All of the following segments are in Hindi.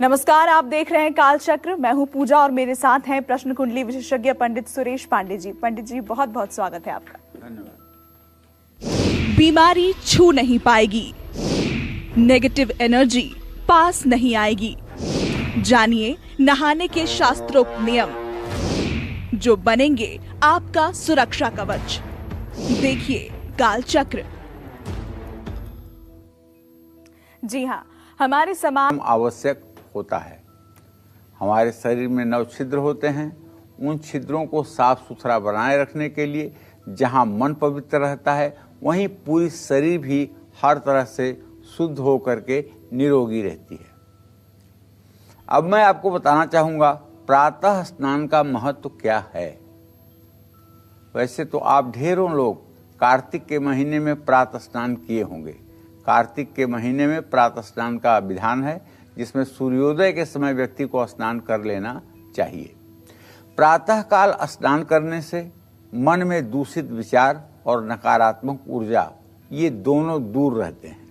नमस्कार, आप देख रहे हैं काल चक्र। मैं हूं पूजा और मेरे साथ हैं प्रश्न कुंडली विशेषज्ञ पंडित सुरेश पांडे जी। पंडित जी, बहुत बहुत स्वागत है आपका। धन्यवाद। बीमारी छू नहीं पाएगी, नेगेटिव एनर्जी पास नहीं आएगी। जानिए नहाने के शास्त्रोक्त नियम जो बनेंगे आपका सुरक्षा कवच। देखिए काल चक्र। जी हाँ, हमारे समाज आवश्यक होता है। हमारे शरीर में 9 छिद्र होते हैं। उन छिद्रों को साफ सुथरा बनाए रखने के लिए जहां मन पवित्र रहता है वहीं पूरी शरीर भी हर तरह से शुद्ध होकर के निरोगी रहती है। अब मैं आपको बताना चाहूंगा प्रातः स्नान का महत्व क्या है। वैसे तो आप ढेरों लोग कार्तिक के महीने में प्रातः स्नान किए होंगे। कार्तिक के महीने में प्रातः स्नान का विधान है जिसमें सूर्योदय के समय व्यक्ति को स्नान कर लेना चाहिए। प्रातः काल स्नान करने से मन में दूषित विचार और नकारात्मक ऊर्जा ये दोनों दूर रहते हैं।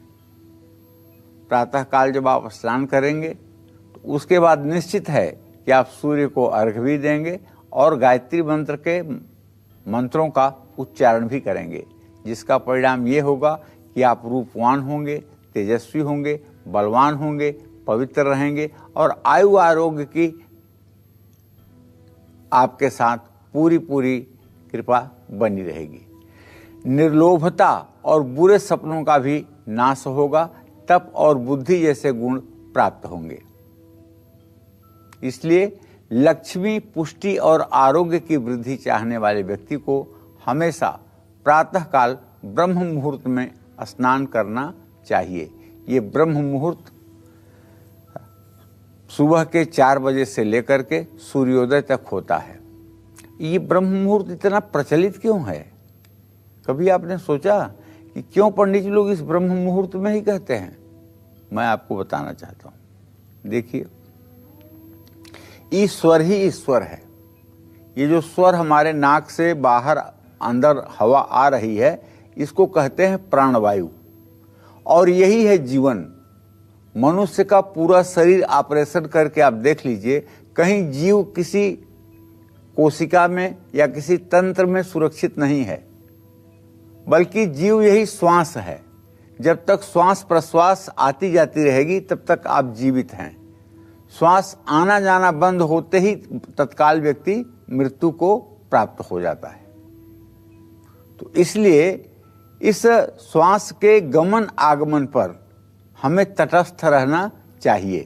प्रातः काल जब आप स्नान करेंगे तो उसके बाद निश्चित है कि आप सूर्य को अर्घ्य भी देंगे और गायत्री मंत्र के मंत्रों का उच्चारण भी करेंगे, जिसका परिणाम ये होगा कि आप रूपवान होंगे, तेजस्वी होंगे, बलवान होंगे, पवित्र रहेंगे और आयु आरोग्य की आपके साथ पूरी कृपा बनी रहेगी। निर्लोभता और बुरे सपनों का भी नाश होगा। तप और बुद्धि जैसे गुण प्राप्त होंगे। इसलिए लक्ष्मी, पुष्टि और आरोग्य की वृद्धि चाहने वाले व्यक्ति को हमेशा प्रातःकाल ब्रह्म मुहूर्त में स्नान करना चाहिए। ये ब्रह्म मुहूर्त सुबह के 4 बजे से लेकर के सूर्योदय तक होता है। ये ब्रह्म मुहूर्त इतना प्रचलित क्यों है? कभी आपने सोचा कि क्यों पंडित जी लोग इस ब्रह्म मुहूर्त में ही कहते हैं? मैं आपको बताना चाहता हूं। देखिए, ईश्वर ही ईश्वर है। ये जो स्वर हमारे नाक से बाहर अंदर हवा आ रही है, इसको कहते हैं प्राणवायु और यही है जीवन। मनुष्य का पूरा शरीर ऑपरेशन करके आप देख लीजिए, कहीं जीव किसी कोशिका में या किसी तंत्र में सुरक्षित नहीं है, बल्कि जीव यही श्वास है। जब तक श्वास प्रश्वास आती जाती रहेगी तब तक आप जीवित हैं। श्वास आना जाना बंद होते ही तत्काल व्यक्ति मृत्यु को प्राप्त हो जाता है। तो इसलिए इस श्वास के गमन आगमन पर हमें तटस्थ रहना चाहिए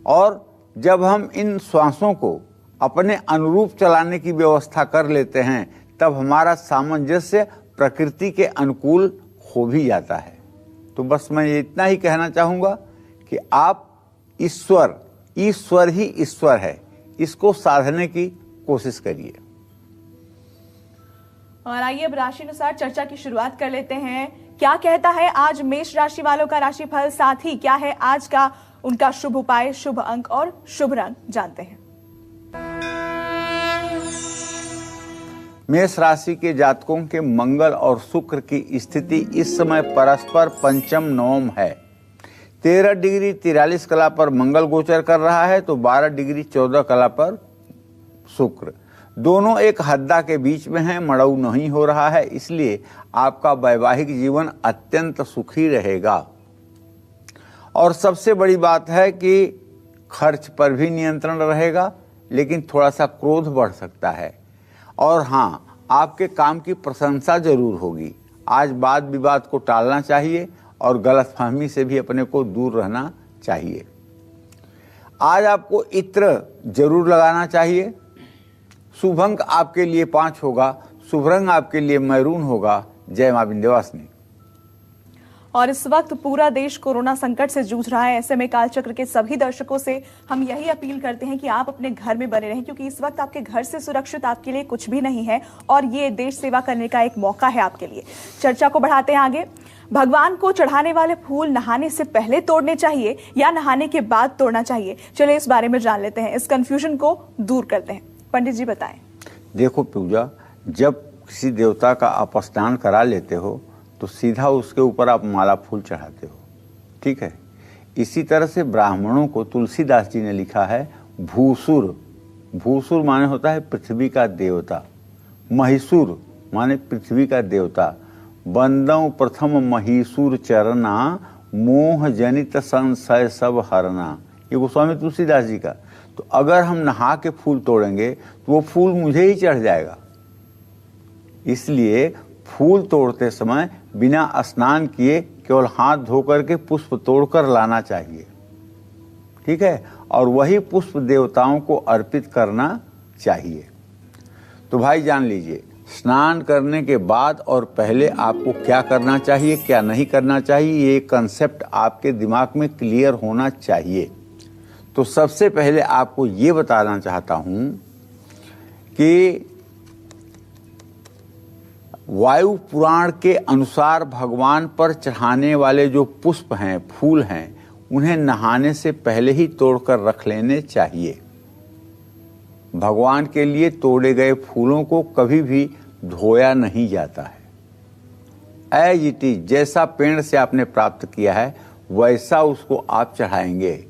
और जब हम इन श्वासों को अपने अनुरूप चलाने की व्यवस्था कर लेते हैं तब हमारा सामंजस्य प्रकृति के अनुकूल हो भी जाता है। तो बस मैं इतना ही कहना चाहूँगा कि आप ईश्वर ही ईश्वर है, इसको साधने की कोशिश करिए। और आइए अब राशि अनुसार चर्चा की शुरुआत कर लेते हैं। क्या कहता है आज मेष राशि वालों का राशिफल, साथ ही क्या है आज का उनका शुभ उपाय, शुभ अंक और शुभ रंग, जानते हैं। मेष राशि के जातकों के मंगल और शुक्र की स्थिति इस समय परस्पर पंचम नवम है। 13 डिग्री 43 कला पर मंगल गोचर कर रहा है तो 12 डिग्री 14 कला पर शुक्र। दोनों एक हद्दा के बीच में हैं, मड़ऊ नहीं हो रहा है, इसलिए आपका वैवाहिक जीवन अत्यंत सुखी रहेगा। और सबसे बड़ी बात है कि खर्च पर भी नियंत्रण रहेगा, लेकिन थोड़ा सा क्रोध बढ़ सकता है। और हाँ, आपके काम की प्रशंसा जरूर होगी। आज वाद विवाद को टालना चाहिए और गलतफहमी से भी अपने को दूर रहना चाहिए। आज आपको इत्र जरूर लगाना चाहिए। शुभ अंक आपके लिए 5 होगा, शुभ रंग आपके लिए मैरून होगा। जय मां विंध्यवासिनी। और इस वक्त पूरा देश कोरोना संकट से जूझ रहा है। ऐसे में कालचक्र के सभी दर्शकों से हम यही अपील करते हैं कि आप अपने घर में बने रहें, क्योंकि इस वक्त आपके घर से सुरक्षित आपके लिए कुछ भी नहीं है और ये देश सेवा करने का एक मौका है आपके लिए। चर्चा को बढ़ाते हैं आगे। भगवान को चढ़ाने वाले फूल नहाने से पहले तोड़ने चाहिए या नहाने के बाद तोड़ना चाहिए? चलिए इस बारे में जान लेते हैं, इस कंफ्यूजन को दूर करते हैं। पंडित जी बताएं। देखो पूजा, जब किसी देवता का आप स्नान करा लेते हो तो सीधा उसके ऊपर आप माला फूल चढ़ाते हो, ठीक है। इसी तरह से ब्राह्मणों को तुलसीदास जी ने लिखा है भूसुर। भूसुर माने होता है पृथ्वी का देवता। महिषुर माने पृथ्वी का देवता। बंदौ प्रथम महिषुर चरना, मोह जनित संशय सब हरना। ये गोस्वामी तुलसीदास जी का। तो अगर हम नहा के फूल तोड़ेंगे तो वो फूल मुझे ही चढ़ जाएगा। इसलिए फूल तोड़ते समय बिना स्नान किए केवल हाथ धोकर के पुष्प तोड़कर लाना चाहिए, ठीक है, और वही पुष्प देवताओं को अर्पित करना चाहिए। तो भाई जान लीजिए, स्नान करने के बाद और पहले आपको क्या करना चाहिए, क्या नहीं करना चाहिए, ये कंसेप्ट आपके दिमाग में क्लियर होना चाहिए। तो सबसे पहले आपको ये बताना चाहता हूं कि वायु पुराण के अनुसार भगवान पर चढ़ाने वाले जो पुष्प हैं, फूल हैं, उन्हें नहाने से पहले ही तोड़कर रख लेने चाहिए। भगवान के लिए तोड़े गए फूलों को कभी भी धोया नहीं जाता है। एज इट इज, जैसा पेड़ से आपने प्राप्त किया है वैसा उसको आप चढ़ाएंगे,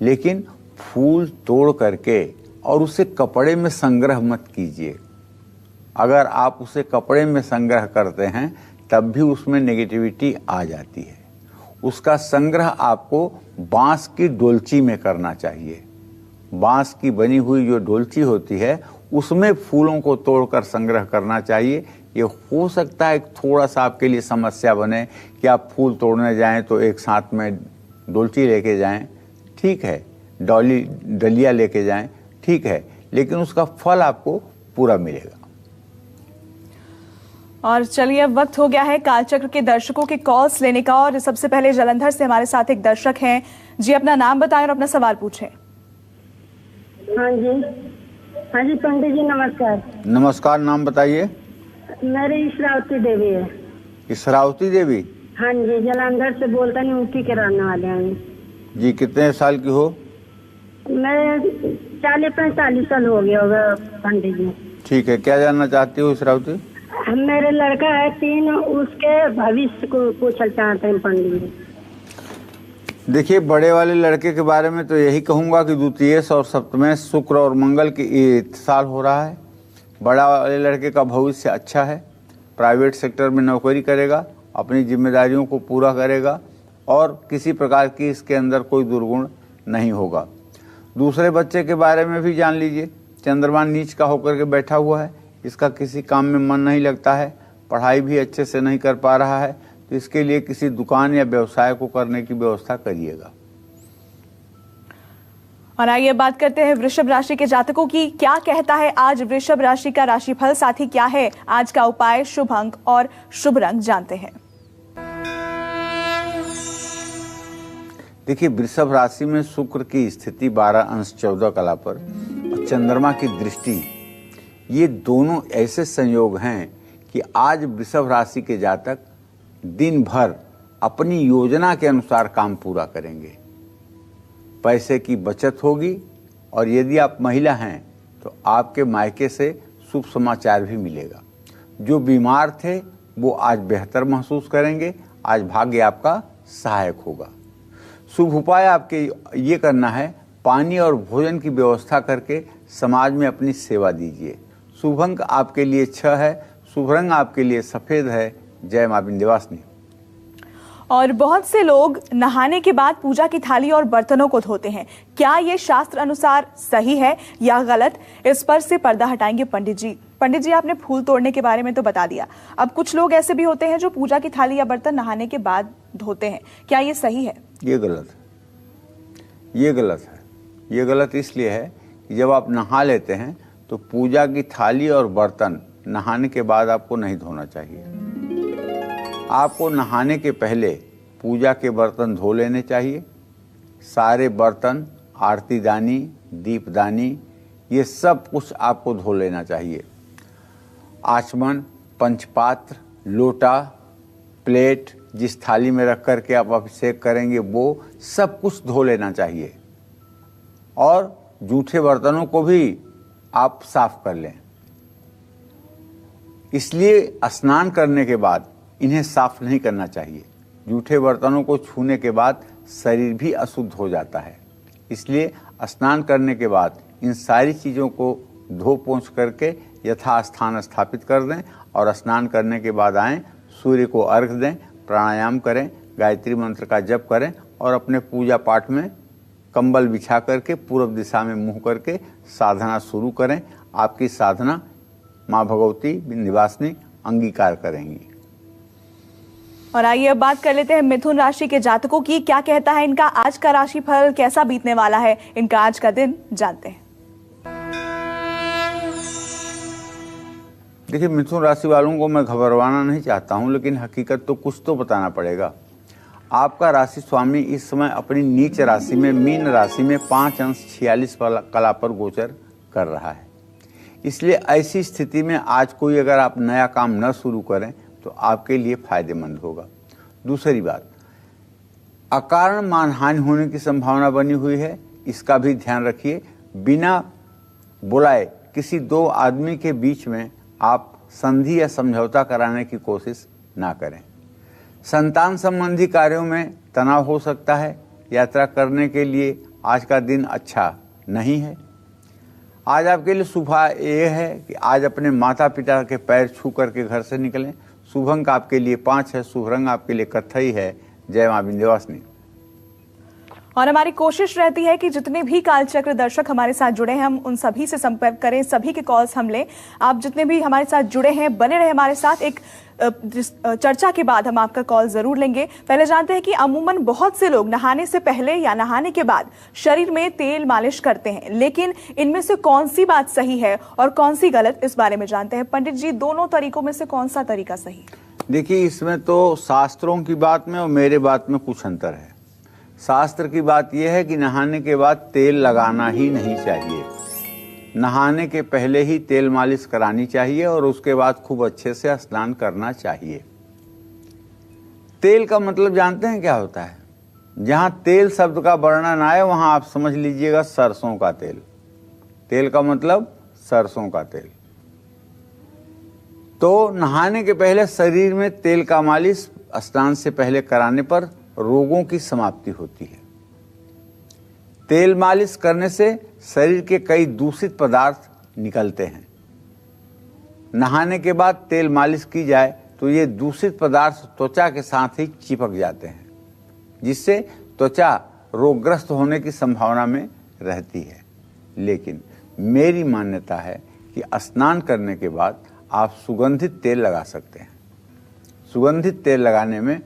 लेकिन फूल तोड़ करके और उसे कपड़े में संग्रह मत कीजिए। अगर आप उसे कपड़े में संग्रह करते हैं तब भी उसमें नेगेटिविटी आ जाती है। उसका संग्रह आपको बांस की डोलची में करना चाहिए। बांस की बनी हुई जो डोलची होती है उसमें फूलों को तोड़कर संग्रह करना चाहिए। ये हो सकता है थोड़ा सा आपके लिए समस्या बने कि आप फूल तोड़ने जाएं तो एक साथ में डोलची लेके जाएं, ठीक है, डलिया लेके जाएं, ठीक है, लेकिन उसका फल आपको पूरा मिलेगा। और चलिए, अब वक्त हो गया है कालचक्र के दर्शकों के कॉल्स लेने का। और सबसे पहले जलंधर से हमारे साथ एक दर्शक हैं जी, अपना नाम बताएं और अपना सवाल पूछें। हाँ जी पंडित जी नमस्कार। नमस्कार, नाम बताइए। मेरी श्रावती देवी है। श्रावती देवी? हाँ जी, जलंधर से बोलता नहीं, ऊटी के रहने वाले हैं जी। कितने साल की हो? मैं 40-45 साल हो गया होगा पंडित जी। ठीक है, क्या जानना चाहती हो श्रावती? मेरे लड़का है 3, उसके भविष्य को पूछना चाहते हैं पंडित जी। देखिए, बड़े वाले लड़के के बारे में तो यही कहूंगा कि द्वितीयेश और सप्तमेश शुक्र और मंगल की इत्तिसाल हो रहा है। बड़ा वाले लड़के का भविष्य अच्छा है, प्राइवेट सेक्टर में नौकरी करेगा, अपनी जिम्मेदारियों को पूरा करेगा और किसी प्रकार की इसके अंदर कोई दुर्गुण नहीं होगा। दूसरे बच्चे के बारे में भी जान लीजिए। चंद्रमा नीच का होकर के बैठा हुआ है, इसका किसी काम में मन नहीं लगता है, पढ़ाई भी अच्छे से नहीं कर पा रहा है, तो इसके लिए किसी दुकान या व्यवसाय को करने की व्यवस्था करिएगा। और आइए बात करते हैं वृषभ राशि के जातकों की। क्या कहता है आज वृषभ राशि का राशिफल, साथ ही क्या है आज का उपाय, शुभ अंक और शुभ रंग जानते हैं। देखिए, वृषभ राशि में शुक्र की स्थिति 12 अंश 14 कला पर और चंद्रमा की दृष्टि, ये दोनों ऐसे संयोग हैं कि आज वृषभ राशि के जातक दिन भर अपनी योजना के अनुसार काम पूरा करेंगे। पैसे की बचत होगी और यदि आप महिला हैं तो आपके मायके से शुभ समाचार भी मिलेगा। जो बीमार थे वो आज बेहतर महसूस करेंगे। आज भाग्य आपका सहायक होगा। शुभ उपाय आपके ये करना है, पानी और भोजन की व्यवस्था करके समाज में अपनी सेवा दीजिए। शुभ अंक आपके लिए 6 है, शुभ रंग आपके लिए सफेद है। जय मां विंध्यवासिनी। और बहुत से लोग नहाने के बाद पूजा की थाली और बर्तनों को धोते हैं। क्या ये शास्त्र अनुसार सही है या गलत, इस पर से पर्दा हटाएंगे पंडित जी। पंडित जी, आपने फूल तोड़ने के बारे में तो बता दिया, अब कुछ लोग ऐसे भी होते हैं जो पूजा की थाली या बर्तन नहाने के बाद धोते हैं, क्या ये सही है? ये गलत है, ये गलत है। ये गलत इसलिए है कि जब आप नहा लेते हैं तो पूजा की थाली और बर्तन नहाने के बाद आपको नहीं धोना चाहिए। आपको नहाने के पहले पूजा के बर्तन धो लेने चाहिए। सारे बर्तन, आरतीदानी, दीपदानी, ये सब कुछ आपको धो लेना चाहिए। आचमन, पंचपात्र, लोटा, प्लेट, जिस थाली में रख करके आप अभिषेक करेंगे वो सब कुछ धो लेना चाहिए। और जूठे बर्तनों को भी आप साफ कर लें। इसलिए स्नान करने के बाद इन्हें साफ नहीं करना चाहिए। जूठे बर्तनों को छूने के बाद शरीर भी अशुद्ध हो जाता है। इसलिए स्नान करने के बाद इन सारी चीज़ों को धो पोंछ करके यथास्थान स्थापित कर दें और स्नान करने के बाद आएँ, सूर्य को अर्घ दें, प्राणायाम करें, गायत्री मंत्र का जप करें और अपने पूजा पाठ में कंबल बिछा करके पूर्व दिशा में मुँह करके साधना शुरू करें। आपकी साधना माँ भगवती विंध्यवासिनी अंगीकार करेंगी। और आइए अब बात कर लेते हैं मिथुन राशि के जातकों की। क्या कहता है इनका आज का राशिफल, कैसा बीतने वाला है इनका आज का दिन, जानते हैं। देखिए, मिथुन राशि वालों को मैं घबराना नहीं चाहता हूं, लेकिन हकीकत तो कुछ तो बताना पड़ेगा। आपका राशि स्वामी इस समय अपनी नीच राशि में मीन राशि में 5 अंश 46 कला पर गोचर कर रहा है। इसलिए ऐसी स्थिति में आज कोई अगर आप नया काम न शुरू करें तो आपके लिए फायदेमंद होगा। दूसरी बात, अकारण मानहानि होने की संभावना बनी हुई है, इसका भी ध्यान रखिए। बिना बुलाए किसी दो आदमी के बीच में आप संधि या समझौता कराने की कोशिश ना करें। संतान संबंधी कार्यों में तनाव हो सकता है। यात्रा करने के लिए आज का दिन अच्छा नहीं है। आज आपके लिए शुभ ये है कि आज अपने माता पिता के पैर छू करके घर से निकलें। शुभ अंक आपके लिए 5 है, शुभ रंग आपके लिए कत्थई है। जय मां विंध्यवासिनी। और हमारी कोशिश रहती है कि जितने भी कालचक्र दर्शक हमारे साथ जुड़े हैं हम उन सभी से संपर्क करें, सभी के कॉल्स हम लें। आप जितने भी हमारे साथ जुड़े हैं बने रहे हमारे साथ। एक चर्चा के बाद हम आपका कॉल जरूर लेंगे। पहले जानते हैं कि अमूमन बहुत से लोग नहाने से पहले या नहाने के बाद शरीर में तेल मालिश करते हैं, लेकिन इनमें से कौन सी बात सही है और कौन सी गलत, इस बारे में जानते हैं। पंडित जी, दोनों तरीकों में से कौन सा तरीका सही है? देखिए, इसमें तो शास्त्रों की बात में और मेरे बात में कुछ अंतर है। शास्त्र की बात यह है कि नहाने के बाद तेल लगाना ही नहीं चाहिए। नहाने के पहले ही तेल मालिश करानी चाहिए और उसके बाद खूब अच्छे से स्नान करना चाहिए। तेल का मतलब जानते हैं क्या होता है? जहां तेल शब्द का वर्णन आए वहां आप समझ लीजिएगा सरसों का तेल। तेल का मतलब सरसों का तेल। तो नहाने के पहले शरीर में तेल का मालिश स्नान से पहले कराने पर रोगों की समाप्ति होती है। तेल मालिश करने से शरीर के कई दूषित पदार्थ निकलते हैं। नहाने के बाद तेल मालिश की जाए तो ये दूषित पदार्थ त्वचा के साथ ही चिपक जाते हैं, जिससे त्वचा रोगग्रस्त होने की संभावना में रहती है। लेकिन मेरी मान्यता है कि स्नान करने के बाद आप सुगंधित तेल लगा सकते हैं। सुगंधित तेल लगाने में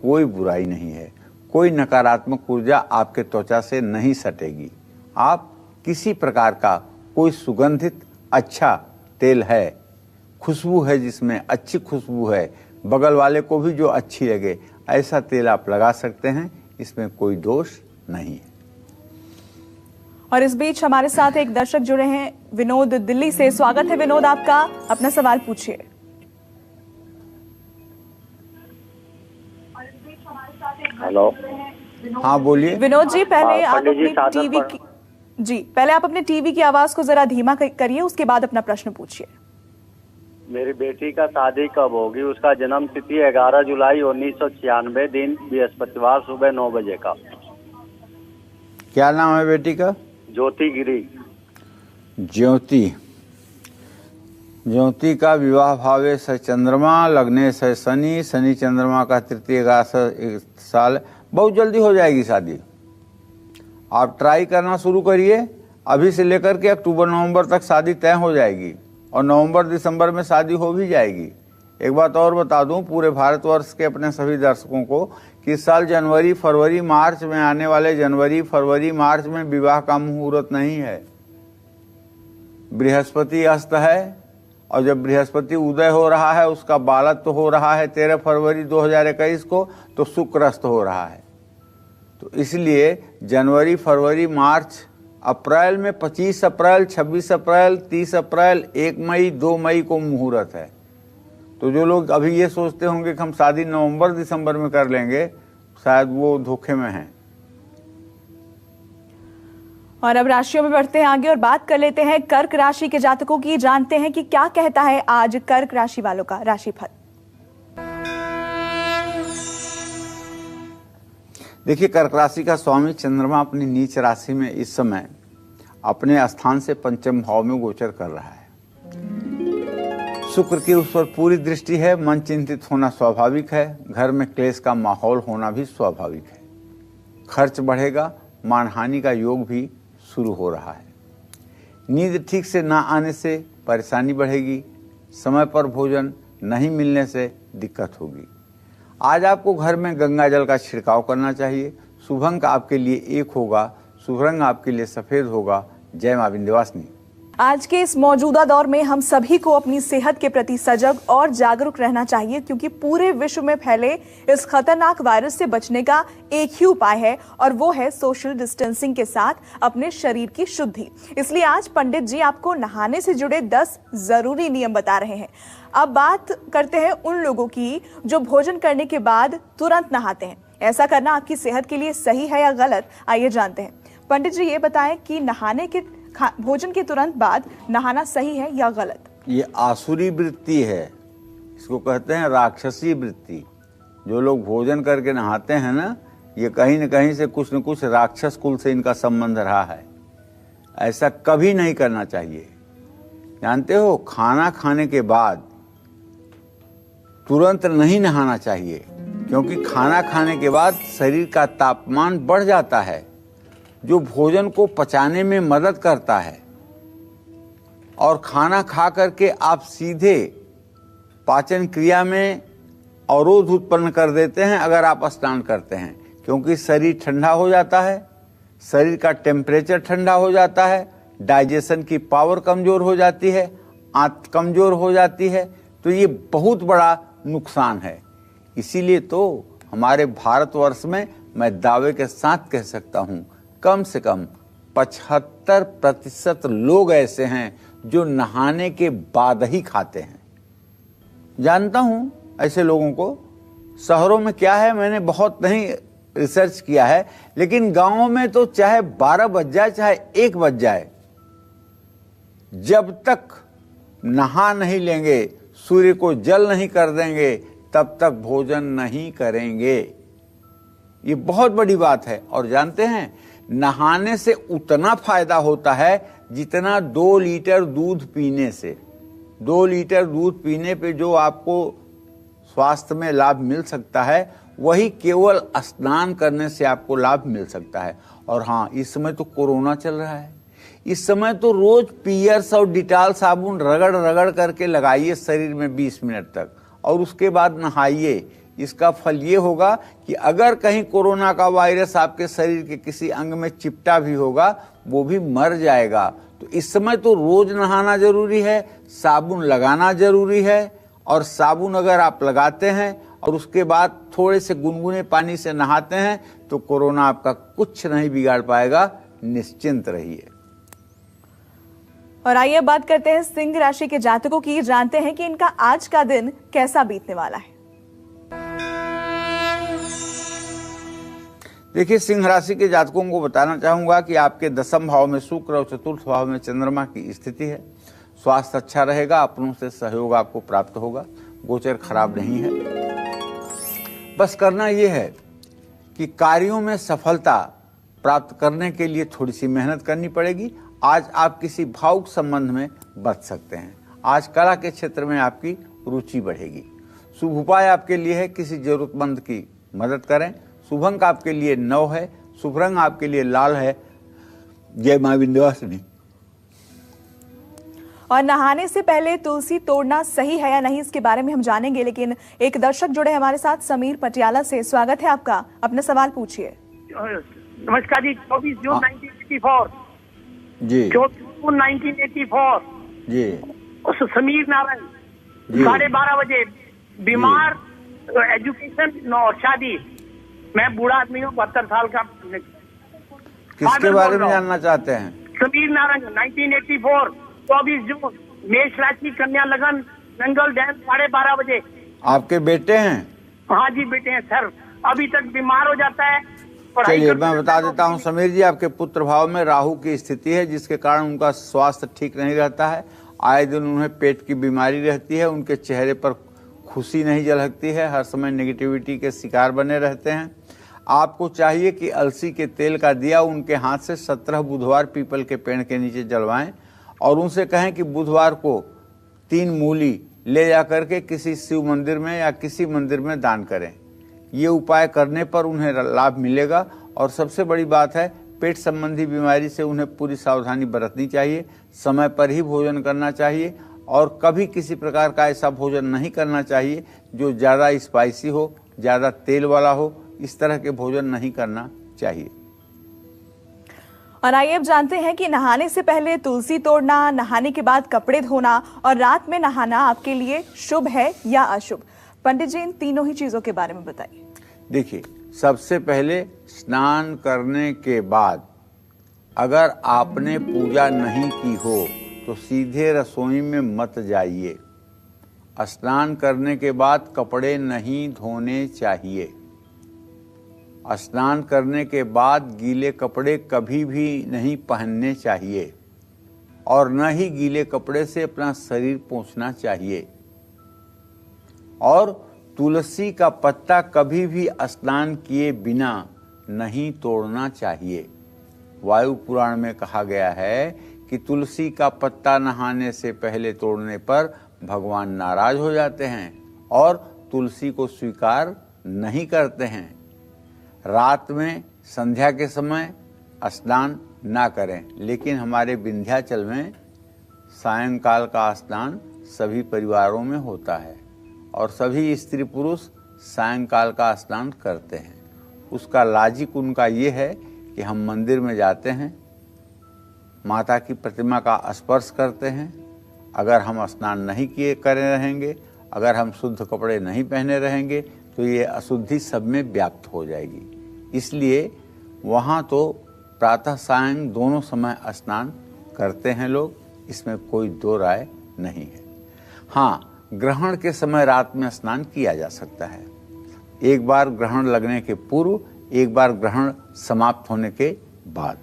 कोई बुराई नहीं है। कोई नकारात्मक ऊर्जा आपके त्वचा से नहीं सटेगी। आप किसी प्रकार का कोई सुगंधित अच्छा तेल है, खुशबू है जिसमें अच्छी खुशबू है, बगल वाले को भी जो अच्छी लगे, ऐसा तेल आप लगा सकते हैं। इसमें कोई दोष नहीं है। और इस बीच हमारे साथ एक दर्शक जुड़े हैं, विनोद दिल्ली से। स्वागत है विनोद आपका, अपना सवाल पूछिए। हेलो, हाँ बोलिए विनोद जी। पहले आप पंडित जी, अपनी टीवी की पहले आप अपने टीवी की आवाज को जरा धीमा करिए, उसके बाद अपना प्रश्न पूछिए। मेरी बेटी का शादी कब होगी? उसका जन्म तिथि 11 जुलाई 1996, दिन बृहस्पतिवार, सुबह 9 बजे का। क्या नाम है बेटी का? ज्योति गिरी। ज्योति। ज्योति का विवाह भावे से चंद्रमा, लग्ने से शनि, शनि चंद्रमा का तृतीय साल। बहुत जल्दी हो जाएगी शादी। आप ट्राई करना शुरू करिए। अभी से लेकर के अक्टूबर नवंबर तक शादी तय हो जाएगी और नवंबर दिसंबर में शादी हो भी जाएगी। एक बात और बता दूं पूरे भारतवर्ष के अपने सभी दर्शकों को कि इस साल जनवरी फरवरी मार्च में आने वाले जनवरी फरवरी मार्च में विवाह का मुहूर्त नहीं है। बृहस्पति अस्त है और जब बृहस्पति उदय हो रहा है उसका बालत्व तो हो रहा है 13 फरवरी 2021 को, तो शुक्र अस्त हो रहा है। तो इसलिए जनवरी फरवरी मार्च अप्रैल में 25 अप्रैल 26 अप्रैल 30 अप्रैल 1 मई 2 मई को मुहूर्त है। तो जो लोग अभी ये सोचते होंगे कि हम शादी नवंबर दिसंबर में कर लेंगे, शायद वो धोखे में हैं। और अब राशियों में बढ़ते हैं आगे और बात कर लेते हैं कर्क राशि के जातकों की। जानते हैं कि क्या कहता है आज कर्क राशि वालों का राशिफल। देखिए, कर्क राशि का स्वामी चंद्रमा अपनी नीच राशि में इस समय अपने स्थान से पंचम भाव में गोचर कर रहा है। शुक्र की उस पर पूरी दृष्टि है। मन चिंतित होना स्वाभाविक है। घर में क्लेश का माहौल होना भी स्वाभाविक है। खर्च बढ़ेगा। मानहानि का योग भी शुरू हो रहा है। नींद ठीक से ना आने से परेशानी बढ़ेगी। समय पर भोजन नहीं मिलने से दिक्कत होगी। आज आपको घर में गंगा जल का छिड़काव करना चाहिए। शुभ अंक आपके लिए 1 होगा। शुभ रंग आपके लिए सफेद होगा। जय मां विंध्यवासिनी। आज के इस मौजूदा दौर में हम सभी को अपनी सेहत के प्रति सजग और जागरूक रहना चाहिए, क्योंकि पूरे विश्व में फैले इस खतरनाक वायरस से बचने का एक ही उपाय है, और वो है सोशल डिस्टेंसिंग के साथ अपने शरीर की शुद्धि। इसलिए आज पंडित जी आपको नहाने से जुड़े 10 जरूरी नियम बता रहे हैं। अब बात करते हैं उन लोगों की जो भोजन करने के बाद तुरंत नहाते हैं। ऐसा करना आपकी सेहत के लिए सही है या गलत, आइए जानते हैं। पंडित जी ये बताएं कि नहाने के भोजन के तुरंत बाद नहाना सही है या गलत? ये आसुरी वृत्ति है। इसको कहते हैं राक्षसी वृत्ति। जो लोग भोजन करके नहाते हैं ना, ये कहीं न कहीं से कुछ न कुछ राक्षस कुल से इनका संबंध रहा है। ऐसा कभी नहीं करना चाहिए। जानते हो, खाना खाने के बाद तुरंत नहीं नहाना चाहिए, क्योंकि खाना खाने के बाद शरीर का तापमान बढ़ जाता है, जो भोजन को पचाने में मदद करता है। और खाना खा करके आप सीधे पाचन क्रिया में अवरोध उत्पन्न कर देते हैं अगर आप स्नान करते हैं, क्योंकि शरीर ठंडा हो जाता है, शरीर का टेम्परेचर ठंडा हो जाता है, डाइजेशन की पावर कमजोर हो जाती है, आंत कमजोर हो जाती है। तो ये बहुत बड़ा नुकसान है। इसीलिए तो हमारे भारतवर्ष में मैं दावे के साथ कह सकता हूं, कम से कम 75% लोग ऐसे हैं जो नहाने के बाद ही खाते हैं। जानता हूं ऐसे लोगों को। शहरों में क्या है मैंने बहुत नहीं रिसर्च किया है, लेकिन गांवों में तो चाहे 12 बज जाए चाहे 1 बज जाए, जब तक नहा नहीं लेंगे, सूर्य को जल नहीं कर देंगे, तब तक भोजन नहीं करेंगे। ये बहुत बड़ी बात है। और जानते हैं, नहाने से उतना फायदा होता है जितना 2 लीटर दूध पीने से। 2 लीटर दूध पीने पे जो आपको स्वास्थ्य में लाभ मिल सकता है, वही केवल स्नान करने से आपको लाभ मिल सकता है। और हाँ, इस समय तो कोरोना चल रहा है। इस समय तो रोज पियर्स और डिटॉल साबुन रगड़ रगड़ करके लगाइए शरीर में 20 मिनट तक, और उसके बाद नहाइए। इसका फल ये होगा कि अगर कहीं कोरोना का वायरस आपके शरीर के किसी अंग में चिपटा भी होगा, वो भी मर जाएगा। तो इस समय तो रोज नहाना जरूरी है, साबुन लगाना जरूरी है। और साबुन अगर आप लगाते हैं और उसके बाद थोड़े से गुनगुने पानी से नहाते हैं, तो कोरोना आपका कुछ नहीं बिगाड़ पाएगा। निश्चिंत रहिए। और आइए बात करते हैं सिंह राशि के जातकों की। जानते हैं कि इनका आज का दिन कैसा बीतने वाला है। देखिए, सिंह राशि के जातकों को बताना चाहूंगा कि आपके 10वें भाव में शुक्र और 4th भाव में चंद्रमा की स्थिति है। स्वास्थ्य अच्छा रहेगा। अपनों से सहयोग आपको प्राप्त होगा। गोचर खराब नहीं है। बस करना यह है कि कार्यों में सफलता प्राप्त करने के लिए थोड़ी सी मेहनत करनी पड़ेगी। आज आप किसी भावुक संबंध में बच सकते हैं। आज कला के क्षेत्र में आपकी रुचि बढ़ेगी। शुभ उपाय आपके लिए है, किसी जरूरतमंद की मदद करें। शुभ अंक आपके लिए 9 है। शुभ रंग आपके लिए लाल है। जय मां विंध्यवासिनी। और नहाने से पहले तुलसी तोड़ना सही है या नहीं, इसके बारे में हम जानेंगे, लेकिन एक दर्शक जुड़े हमारे साथ, समीर पटियाला से। स्वागत है आपका, अपना सवाल पूछिए। नमस्कार जी। 24 जून 1984 जी। 24 जून 1984 जी। समीर नारायण, जी। 12:30 बजे। बीमार, एजुकेशन और शादी। मैं बूढ़ा आदमी हूँ, 72 साल का। किसके बारे में जानना चाहते हैं? समीर नारायण, 1984 24 जून, मेष राशि, कन्या लगन, नंगल डैम, 12:30 बजे। आपके बेटे हैं? हाँ जी बेटे हैं सर। अभी तक बीमार हो जाता है। चलिए मैं बता देता हूं समीर जी, आपके पुत्र भाव में राहु की स्थिति है, जिसके कारण उनका स्वास्थ्य ठीक नहीं रहता है। आए दिन उन्हें पेट की बीमारी रहती है। उनके चेहरे पर खुशी नहीं झलकती है। हर समय नेगेटिविटी के शिकार बने रहते हैं। आपको चाहिए कि अलसी के तेल का दिया उनके हाथ से 17 बुधवार पीपल के पेड़ के नीचे जलवाएं और उनसे कहें कि बुधवार को 3 मूली ले जाकर के किसी शिव मंदिर में या किसी मंदिर में दान करें। ये उपाय करने पर उन्हें लाभ मिलेगा। और सबसे बड़ी बात है, पेट संबंधी बीमारी से उन्हें पूरी सावधानी बरतनी चाहिए, समय पर ही भोजन करना चाहिए और कभी किसी प्रकार का ऐसा भोजन नहीं करना चाहिए जो ज़्यादा स्पाइसी हो, ज़्यादा तेल वाला हो। इस तरह के भोजन नहीं करना चाहिए। और आइए अब जानते हैं कि नहाने से पहले तुलसी तोड़ना, नहाने के बाद कपड़े धोना और रात में नहाना आपके लिए शुभ है या अशुभ। पंडित जी, इन तीनों ही चीजों के बारे में बताइए। देखिए, सबसे पहले स्नान करने के बाद अगर आपने पूजा नहीं की हो तो सीधे रसोई में मत जाइए। स्नान करने के बाद कपड़े नहीं धोने चाहिए। स्नान करने के बाद गीले कपड़े कभी भी नहीं पहनने चाहिए और न ही गीले कपड़े से अपना शरीर पोंछना चाहिए। और तुलसी का पत्ता कभी भी स्नान किए बिना नहीं तोड़ना चाहिए। वायु पुराण में कहा गया है कि तुलसी का पत्ता नहाने से पहले तोड़ने पर भगवान नाराज हो जाते हैं और तुलसी को स्वीकार नहीं करते हैं। रात में संध्या के समय स्नान ना करें, लेकिन हमारे विंध्याचल में सायंकाल का स्नान सभी परिवारों में होता है और सभी स्त्री पुरुष सायंकाल का स्नान करते हैं। उसका लॉजिक उनका ये है कि हम मंदिर में जाते हैं, माता की प्रतिमा का स्पर्श करते हैं। अगर हम स्नान नहीं किए करे रहेंगे, अगर हम शुद्ध कपड़े नहीं पहने रहेंगे तो ये अशुद्धि सब में व्याप्त हो जाएगी। इसलिए वहाँ तो प्रातः सायं दोनों समय स्नान करते हैं लोग, इसमें कोई दो राय नहीं है। हाँ, ग्रहण के समय रात में स्नान किया जा सकता है। एक बार ग्रहण लगने के पूर्व, एक बार ग्रहण समाप्त होने के बाद।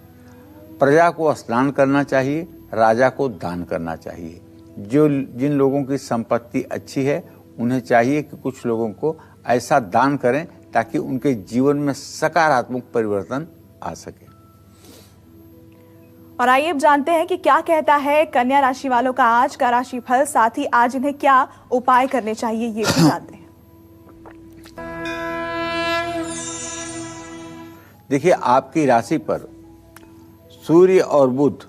प्रजा को स्नान करना चाहिए, राजा को दान करना चाहिए। जिन लोगों की संपत्ति अच्छी है उन्हें चाहिए कि कुछ लोगों को ऐसा दान करें ताकि उनके जीवन में सकारात्मक परिवर्तन आ सके। और आइए अब जानते हैं कि क्या कहता है कन्या राशि वालों का आज का राशि फल, साथ ही आज इन्हें क्या उपाय करने चाहिए ये भी जानते हैं। देखिए, आपकी राशि पर सूर्य और बुध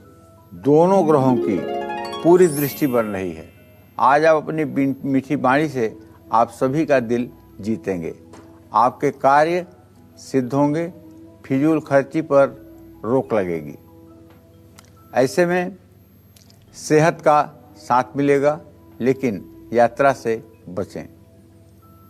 दोनों ग्रहों की पूरी दृष्टि बन रही है। आज आप अपनी मीठी वाणी से आप सभी का दिल जीतेंगे। आपके कार्य सिद्ध होंगे, फिजूल खर्ची पर रोक लगेगी। ऐसे में सेहत का साथ मिलेगा, लेकिन यात्रा से बचें।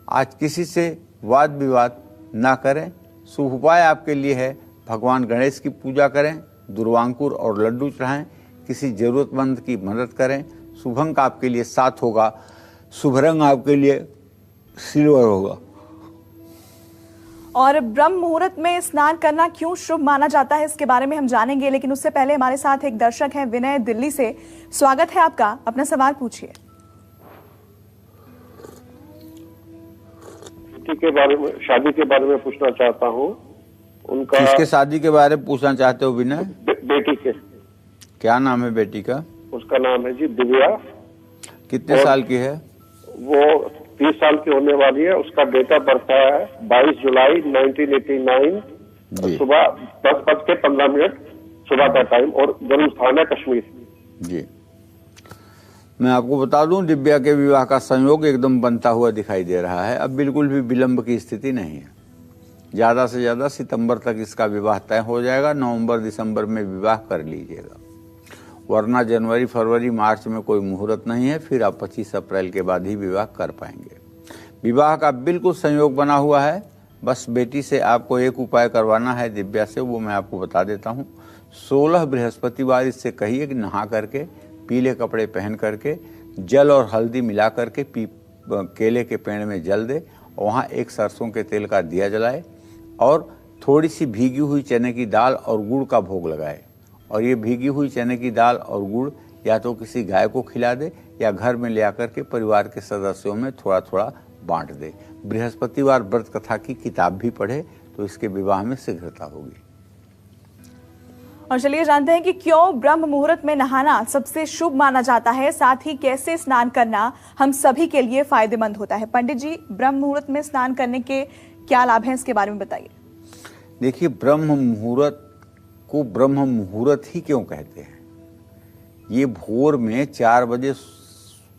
आज किसी से वाद विवाद ना करें। शुभ उपाय आपके लिए है, भगवान गणेश की पूजा करें, दुर्वांकुर और लड्डू चढ़ाएं, किसी जरूरतमंद की मदद करें। शुभ अंक आपके लिए 7 होगा, शुभ रंग आपके लिए सिल्वर होगा। और ब्रह्म मुहूर्त में स्नान करना क्यों शुभ माना जाता है, इसके बारे में हम जानेंगे, लेकिन उससे पहले हमारे साथ एक दर्शक हैं विनय, दिल्ली से। स्वागत है आपका, अपना सवाल पूछिए। के बारे में, शादी के बारे में पूछना चाहता हूँ। उनका किसके शादी के बारे में पूछना चाहते हो विनय? बेटी के। क्या नाम है बेटी का? उसका नाम है जी दिव्या। कितने साल की है? वो 30 साल की होने वाली है। उसका डेट ऑफ बर्थ है 22 जुलाई 1989, सुबह 10:15 सुबह का टाइम, और जन्म स्थान है कश्मीर। जी, मैं आपको बता दूं, दिव्या के विवाह का संयोग एकदम बनता हुआ दिखाई दे रहा है। अब बिल्कुल भी विलंब की स्थिति नहीं है। ज्यादा से ज्यादा सितंबर तक इसका विवाह तय हो जाएगा। नवंबर दिसंबर में विवाह कर लीजिएगा, वरना जनवरी फरवरी मार्च में कोई मुहूर्त नहीं है। फिर आप 25 अप्रैल के बाद ही विवाह कर पाएंगे। विवाह का बिल्कुल संयोग बना हुआ है। बस बेटी से आपको एक उपाय करवाना है दिव्या से, वो मैं आपको बता देता हूँ। 16 बृहस्पतिवार इससे कहिए कि नहा करके, पीले कपड़े पहन करके, जल और हल्दी मिला करके केले के पेड़ में जल दे, वहाँ एक सरसों के तेल का दिया जलाए और थोड़ी सी भीगी हुई चने की दाल और गुड़ का भोग लगाए। और ये भीगी हुई चने की दाल और गुड़ या तो किसी गाय को खिला दे या घर में ले आकर के परिवार के सदस्यों में थोड़ा थोड़ा बांट दे। बृहस्पतिवार व्रत कथा की किताब भी पढ़े तो इसके विवाह में शीघ्रता होगी। और चलिए जानते हैं कि क्यों ब्रह्म मुहूर्त में नहाना सबसे शुभ माना जाता है, साथ ही कैसे स्नान करना हम सभी के लिए फायदेमंद होता है। पंडित जी, ब्रह्म मुहूर्त में स्नान करने के क्या लाभ हैं, इसके बारे में बताइए। देखिए, ब्रह्म मुहूर्त को ब्रह्म मुहूर्त ही क्यों कहते हैं? ये भोर में 4 बजे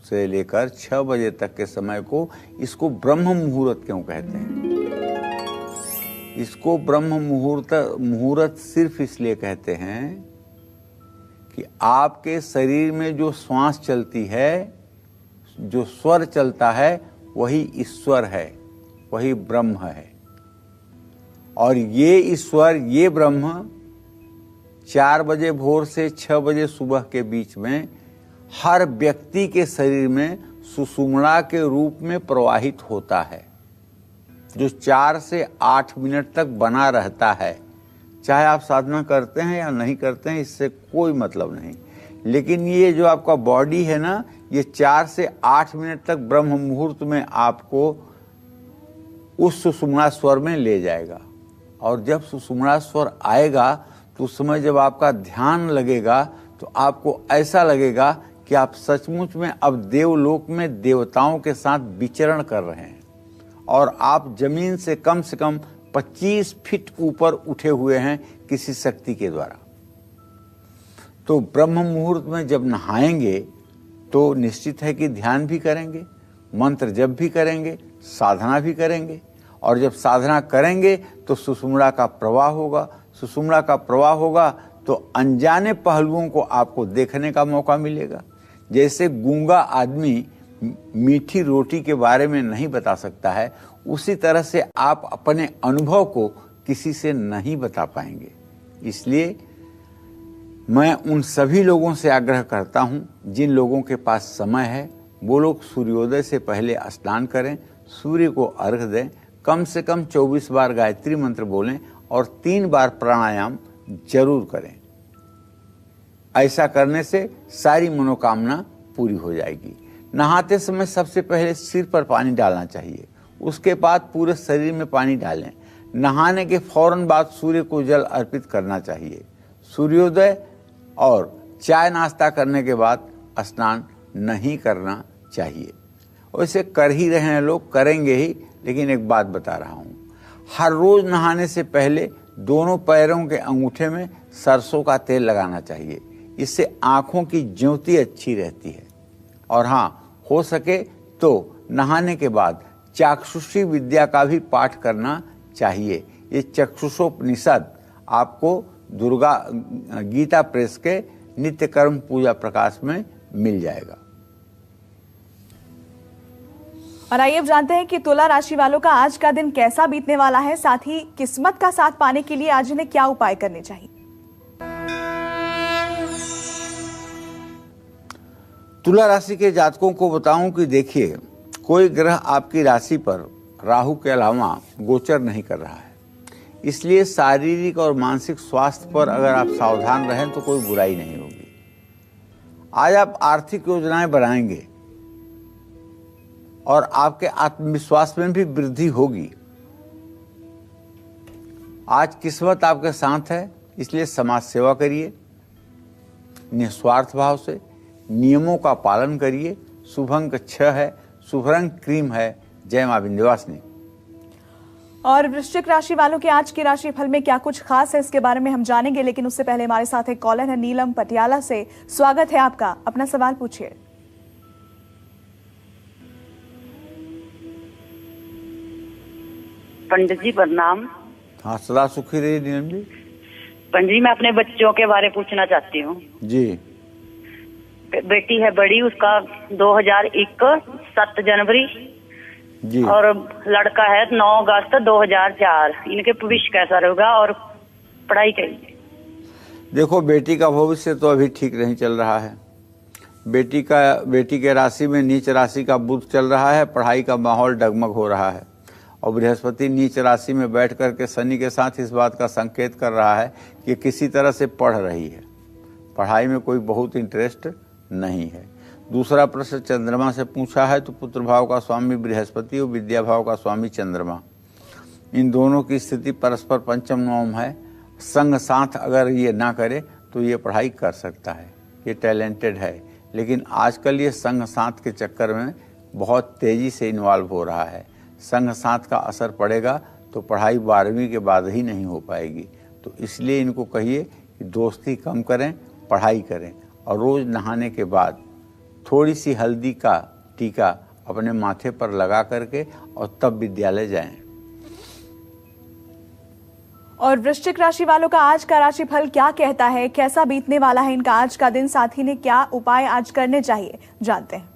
से लेकर 6 बजे तक के समय को इसको ब्रह्म मुहूर्त क्यों कहते हैं? इसको ब्रह्म मुहूर्त सिर्फ इसलिए कहते हैं कि आपके शरीर में जो श्वास चलती है, जो स्वर चलता है, वही ईश्वर है, वही ब्रह्म है। और ये ईश्वर, ये ब्रह्म 4 बजे भोर से 6 बजे सुबह के बीच में हर व्यक्ति के शरीर में सुषुम्ना के रूप में प्रवाहित होता है, जो 4 से 8 मिनट तक बना रहता है। चाहे आप साधना करते हैं या नहीं करते हैं, इससे कोई मतलब नहीं, लेकिन ये जो आपका बॉडी है ना, ये 4 से 8 मिनट तक ब्रह्म मुहूर्त में आपको उस सुषुम्ना स्वर में ले जाएगा। और जब सुषुम्ना स्वर आएगा तो उस समय जब आपका ध्यान लगेगा तो आपको ऐसा लगेगा कि आप सचमुच में अब देवलोक में देवताओं के साथ विचरण कर रहे हैं और आप जमीन से कम 25 फीट ऊपर उठे हुए हैं किसी शक्ति के द्वारा। तो ब्रह्म मुहूर्त में जब नहाएंगे तो निश्चित है कि ध्यान भी करेंगे, मंत्र जप भी करेंगे, साधना भी करेंगे। और जब साधना करेंगे तो सुषुम्ना का प्रवाह होगा। सुषुम्ना का प्रवाह होगा तो अनजाने पहलुओं को आपको देखने का मौका मिलेगा। जैसे गूंगा आदमी मीठी रोटी के बारे में नहीं बता सकता है, उसी तरह से आप अपने अनुभव को किसी से नहीं बता पाएंगे। इसलिए मैं उन सभी लोगों से आग्रह करता हूं, जिन लोगों के पास समय है वो लोग सूर्योदय से पहले स्नान करें, सूर्य को अर्घ दें, कम से कम 24 बार गायत्री मंत्र बोलें और 3 बार प्राणायाम जरूर करें। ऐसा करने से सारी मनोकामना पूरी हो जाएगी। नहाते समय सबसे पहले सिर पर पानी डालना चाहिए, उसके बाद पूरे शरीर में पानी डालें। नहाने के फौरन बाद सूर्य को जल अर्पित करना चाहिए। सूर्योदय और चाय नाश्ता करने के बाद स्नान नहीं करना चाहिए। वैसे कर ही रहे हैं लोग, करेंगे ही, लेकिन एक बात बता रहा हूं, हर रोज नहाने से पहले दोनों पैरों के अंगूठे में सरसों का तेल लगाना चाहिए। इससे आंखों की ज्योति अच्छी रहती है। और हाँ, हो सके तो नहाने के बाद चाक्षुषी विद्या का भी पाठ करना चाहिए। ये चक्षुषोपनिषद आपको दुर्गा गीता प्रेस के नित्य कर्म पूजा प्रकाश में मिल जाएगा। और आइए अब जानते हैं कि तुला राशि वालों का आज का दिन कैसा बीतने वाला है, साथ ही किस्मत का साथ पाने के लिए आज इन्हें क्या उपाय करने चाहिए। तुला राशि के जातकों को बताऊं कि देखिए, कोई ग्रह आपकी राशि पर राहु के अलावा गोचर नहीं कर रहा है, इसलिए शारीरिक और मानसिक स्वास्थ्य पर अगर आप सावधान रहें तो कोई बुराई नहीं होगी। आज आप आर्थिक योजनाएं बनाएंगे और आपके आत्मविश्वास में भी वृद्धि होगी। आज किस्मत आपके साथ है, इसलिए समाज सेवा करिए, निस्वार्थ भाव से नियमों का पालन करिए। शुभ अंक 6 है, शुभ रंग क्रीम है। जय मां विंध्यवासिनी। और वृश्चिक राशि वालों के आज के राशि फल में क्या कुछ खास है, इसके बारे में हम जानेंगे, लेकिन उससे पहले हमारे साथ एक कॉलर है नीलम पटियाला से। स्वागत है आपका, अपना सवाल पूछिए। पंडित जी प्रणाम। हाँ, सदा सुखी रहिए नीलम जी। पंडित जी, मैं अपने बच्चों के बारे पूछना चाहती हूँ जी। बेटी है बड़ी, उसका 2001 7 जनवरी जी, और लड़का है 9 अगस्त 2004। इनके भविष्य कैसा रहेगा और पढ़ाई कैसी? देखो, बेटी का भविष्य तो अभी ठीक नहीं चल रहा है। बेटी के राशि में नीच राशि का बुध चल रहा है, पढ़ाई का माहौल डगमग हो रहा है। और बृहस्पति नीच राशि में बैठ करके शनि के साथ इस बात का संकेत कर रहा है कि किसी तरह से पढ़ रही है, पढ़ाई में कोई बहुत इंटरेस्ट नहीं है। दूसरा प्रश्न चंद्रमा से पूछा है, तो पुत्र भाव का स्वामी बृहस्पति और विद्या भाव का स्वामी चंद्रमा। इन दोनों की स्थिति परस्पर पंचम नवम है। संग साथ अगर ये ना करे तो ये पढ़ाई कर सकता है, ये टैलेंटेड है। लेकिन आजकल ये संग साथ के चक्कर में बहुत तेज़ी से इन्वॉल्व हो रहा है। संग साथ का असर पड़ेगा तो पढ़ाई 12वीं के बाद ही नहीं हो पाएगी। तो इसलिए इनको कहिए कि दोस्ती कम करें, पढ़ाई करें और रोज़ नहाने के बाद थोड़ी सी हल्दी का टीका अपने माथे पर लगा करके और तब विद्यालय जाएं। और वृश्चिक राशि वालों का आज का राशिफल क्या कहता है, कैसा बीतने वाला है इनका आज का दिन, साथ ही ने क्या उपाय आज करने चाहिए, जानते हैं।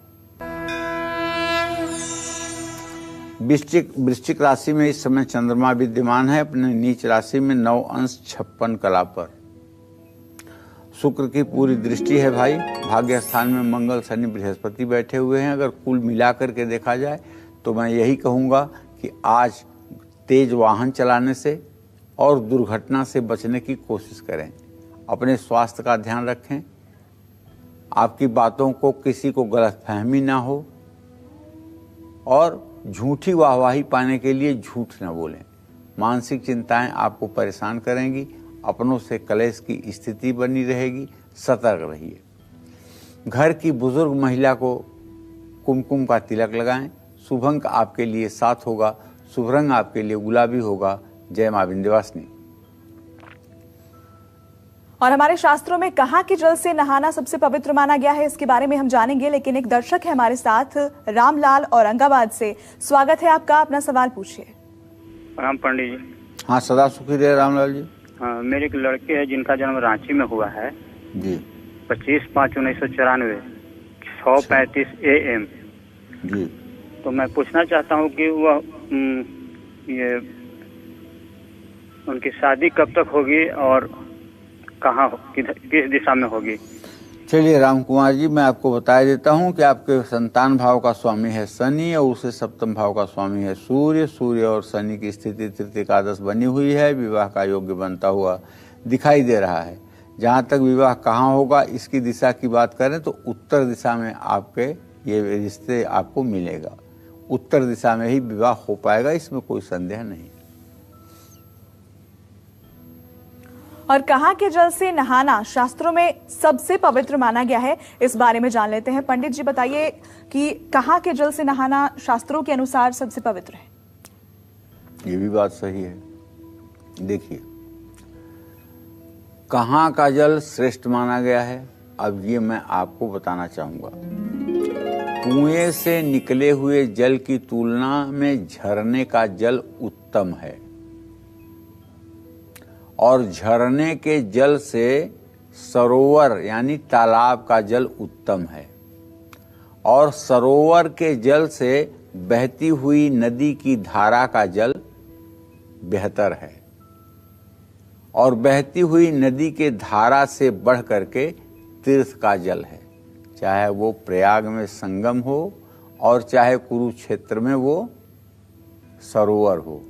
वृश्चिक राशि में इस समय चंद्रमा विद्यमान है अपने नीच राशि में 9 अंश 56 कला पर। शुक्र की पूरी दृष्टि है भाई। भाग्य स्थान में मंगल, शनि, बृहस्पति बैठे हुए हैं। अगर कुल मिलाकर के देखा जाए तो मैं यही कहूँगा कि आज तेज वाहन चलाने से और दुर्घटना से बचने की कोशिश करें। अपने स्वास्थ्य का ध्यान रखें, आपकी बातों को किसी को गलतफहमी ना हो और झूठी वाहवाही पाने के लिए झूठ न बोलें। मानसिक चिंताएं आपको परेशान करेंगी, अपनों से कलेश की स्थिति बनी रहेगी, सतर्क रहिए। घर की बुजुर्ग महिला को कुमकुम का तिलक लगाएं। शुभ अंक आपके लिए 7 होगा, शुभ रंग आपके लिए गुलाबी होगा। जय मां विंध्यवासिनी। और हमारे शास्त्रों में कहाँ के जल से नहाना सबसे पवित्र माना गया है, इसके बारे में हम जानेंगे। लेकिन एक दर्शक है हमारे साथ, रामलाल औरंगाबाद से। स्वागत है आपका, अपना सवाल पूछिए। प्रणाम पंडित जी। हाँ, सदा सुखी रहे रामलाल जी। हाँ, मेरे एक लड़के हैं जिनका जन्म रांची में हुआ है जी। 25/5/1994 6:35 AM जी। तो मैं पूछना चाहता हूँ कि वह ये उनकी शादी कब तक होगी और कहाँ, किस दिशा में होगी? चलिए राम कुमार जी, मैं आपको बता देता हूँ कि आपके संतान भाव का स्वामी है शनि और उसे सप्तम भाव का स्वामी है सूर्य। सूर्य और शनि की स्थिति तृतीय एकादश बनी हुई है, विवाह का योग्य बनता हुआ दिखाई दे रहा है। जहाँ तक विवाह कहाँ होगा इसकी दिशा की बात करें तो उत्तर दिशा में आपके ये रिश्ते आपको मिलेगा। उत्तर दिशा में ही विवाह हो पाएगा, इसमें कोई संदेह नहीं। और कहाँ के जल से नहाना शास्त्रों में सबसे पवित्र माना गया है, इस बारे में जान लेते हैं। पंडित जी बताइए कि कहाँ के जल से नहाना शास्त्रों के अनुसार सबसे पवित्र है। ये भी बात सही है। देखिए, कहाँ का जल श्रेष्ठ माना गया है, अब ये मैं आपको बताना चाहूंगा। कुएं से निकले हुए जल की तुलना में झरने का जल उत्तम है और झरने के जल से सरोवर यानी तालाब का जल उत्तम है और सरोवर के जल से बहती हुई नदी की धारा का जल बेहतर है और बहती हुई नदी के धारा से बढ़ करके तीर्थ का जल है, चाहे वो प्रयाग में संगम हो और चाहे कुरुक्षेत्र में वो सरोवर हो।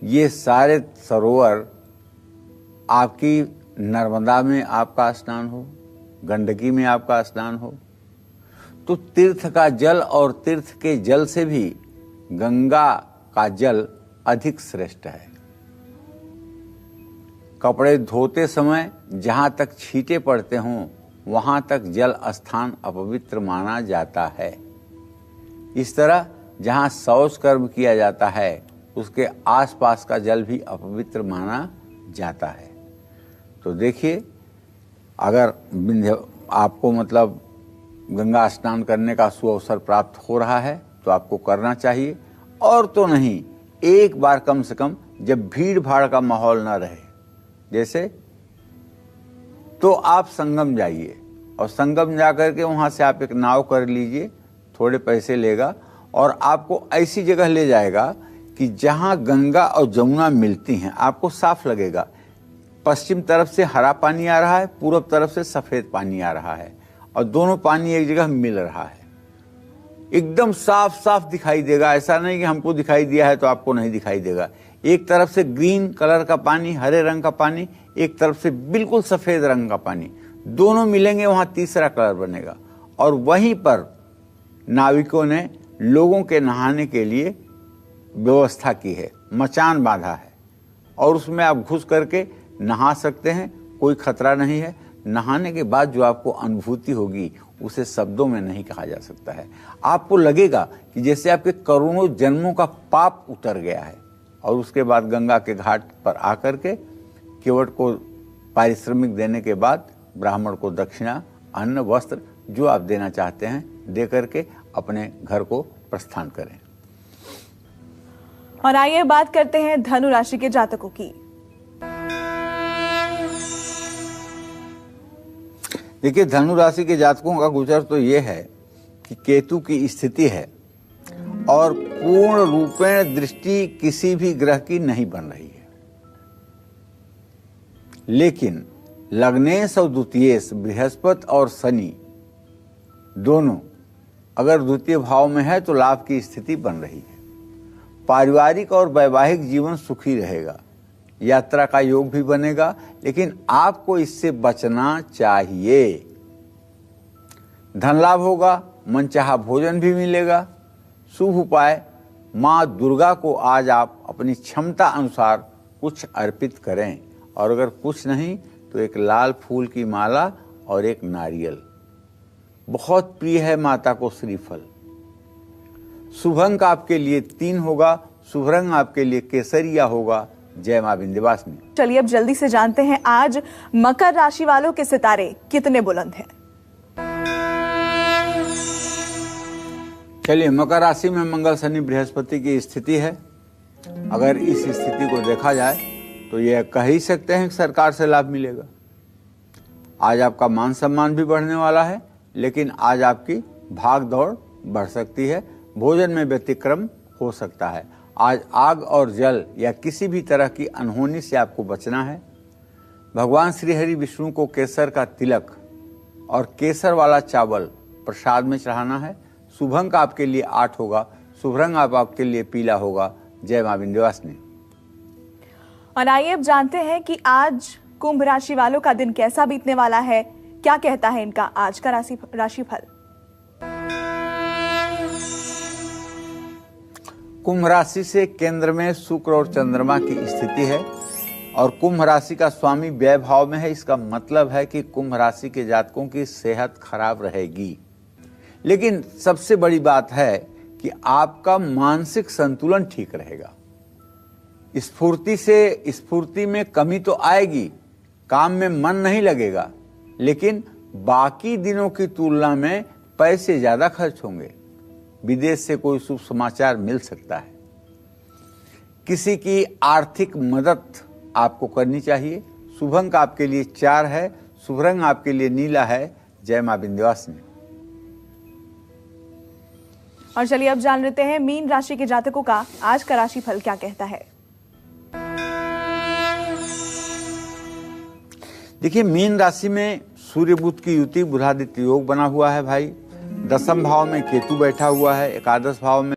ये सारे सरोवर आपकी नर्मदा में आपका स्नान हो, गंडकी में आपका स्नान हो, तो तीर्थ का जल और तीर्थ के जल से भी गंगा का जल अधिक श्रेष्ठ है। कपड़े धोते समय जहां तक छींटे पड़ते हों वहां तक जल स्थान अपवित्र माना जाता है। इस तरह जहां शौच कर्म किया जाता है उसके आसपास का जल भी अपवित्र माना जाता है। तो देखिए, अगर आपको मतलब गंगा स्नान करने का सुअवसर प्राप्त हो रहा है तो आपको करना चाहिए, और तो नहीं एक बार कम से कम, जब भीड़ भाड़ का माहौल ना रहे जैसे, तो आप संगम जाइए और संगम जाकर के वहां से आप एक नाव कर लीजिए, थोड़े पैसे लेगा और आपको ऐसी जगह ले जाएगा कि जहां गंगा और जमुना मिलती हैं। आपको साफ लगेगा, पश्चिम तरफ से हरा पानी आ रहा है, पूर्व तरफ से सफेद पानी आ रहा है और दोनों पानी एक जगह मिल रहा है। एकदम साफ साफ दिखाई देगा, ऐसा नहीं कि हमको दिखाई दिया है तो आपको नहीं दिखाई देगा। एक तरफ से ग्रीन कलर का पानी, हरे रंग का पानी, एक तरफ से बिल्कुल सफेद रंग का पानी, दोनों मिलेंगे, वहां तीसरा कलर बनेगा। और वहीं पर नाविकों ने लोगों के नहाने के लिए व्यवस्था की है, मचान बांधा है और उसमें आप घुस करके नहा सकते हैं, कोई खतरा नहीं है। नहाने के बाद जो आपको अनुभूति होगी उसे शब्दों में नहीं कहा जा सकता है। आपको लगेगा कि जैसे आपके करोड़ों जन्मों का पाप उतर गया है। और उसके बाद गंगा के घाट पर आकर के केवट को पारिश्रमिक देने के बाद ब्राह्मण को दक्षिणा, अन्न, वस्त्र जो आप देना चाहते हैं दे करके अपने घर को प्रस्थान करें। और आइए बात करते हैं धनु राशि के जातकों की। देखिए, धनु राशि के जातकों का गोचर तो ये है कि केतु की स्थिति है और पूर्ण रूपेण दृष्टि किसी भी ग्रह की नहीं बन रही है, लेकिन लग्नेश और द्वितीयेश बृहस्पति और शनि दोनों अगर द्वितीय भाव में है तो लाभ की स्थिति बन रही है। पारिवारिक और वैवाहिक जीवन सुखी रहेगा, यात्रा का योग भी बनेगा, लेकिन आपको इससे बचना चाहिए। धन लाभ होगा, मनचाहा भोजन भी मिलेगा। शुभ उपाय, माँ दुर्गा को आज आप अपनी क्षमता अनुसार कुछ अर्पित करें, और अगर कुछ नहीं तो एक लाल फूल की माला और एक नारियल। बहुत प्रिय है माता को श्रीफल। शुभ अंक आपके लिए 3 होगा, शुभ रंग आपके लिए केसरिया होगा। जय मां विंध्यवासिनी। चलिए अब जल्दी से जानते हैं आज मकर राशि वालों के सितारे कितने बुलंद हैं। चलिए, मकर राशि में मंगल, शनि, बृहस्पति की स्थिति है। अगर इस स्थिति को देखा जाए तो यह कह ही सकते हैं कि सरकार से लाभ मिलेगा। आज आपका मान सम्मान भी बढ़ने वाला है, लेकिन आज आपकी भाग दौड़ बढ़ सकती है। भोजन में व्यतिक्रम हो सकता है। आज आग और जल या किसी भी तरह की अनहोनी से आपको बचना है। भगवान श्री हरि विष्णु को केसर का तिलक और केसर वाला चावल प्रसाद में चढ़ाना है। शुभ अंक आपके लिए 8 होगा, शुभ रंग आपके लिए पीला होगा। जय मां विंध्यवासिनी। और आइए अब जानते हैं कि आज कुंभ राशि वालों का दिन कैसा बीतने वाला है, क्या कहता है इनका आज का राशिफल। कुंभ राशि से केंद्र में शुक्र और चंद्रमा की स्थिति है और कुंभ राशि का स्वामी व्यय भाव में है। इसका मतलब है कि कुंभ राशि के जातकों की सेहत खराब रहेगी, लेकिन सबसे बड़ी बात है कि आपका मानसिक संतुलन ठीक रहेगा। स्फूर्ति में कमी तो आएगी, काम में मन नहीं लगेगा, लेकिन बाकी दिनों की तुलना में पैसे ज्यादा खर्च होंगे। विदेश से कोई शुभ समाचार मिल सकता है। किसी की आर्थिक मदद आपको करनी चाहिए। शुभ अंक आपके लिए 4 है, शुभ रंग आपके लिए नीला है। जय मां विंध्यवासिनी। और चलिए अब जान लेते हैं मीन राशि के जातकों का आज का राशिफल क्या कहता है। देखिए, मीन राशि में सूर्य बुध की युति बुधादित्य योग बना हुआ है भाई। 10वें भाव में केतु बैठा हुआ है, एकादश भाव में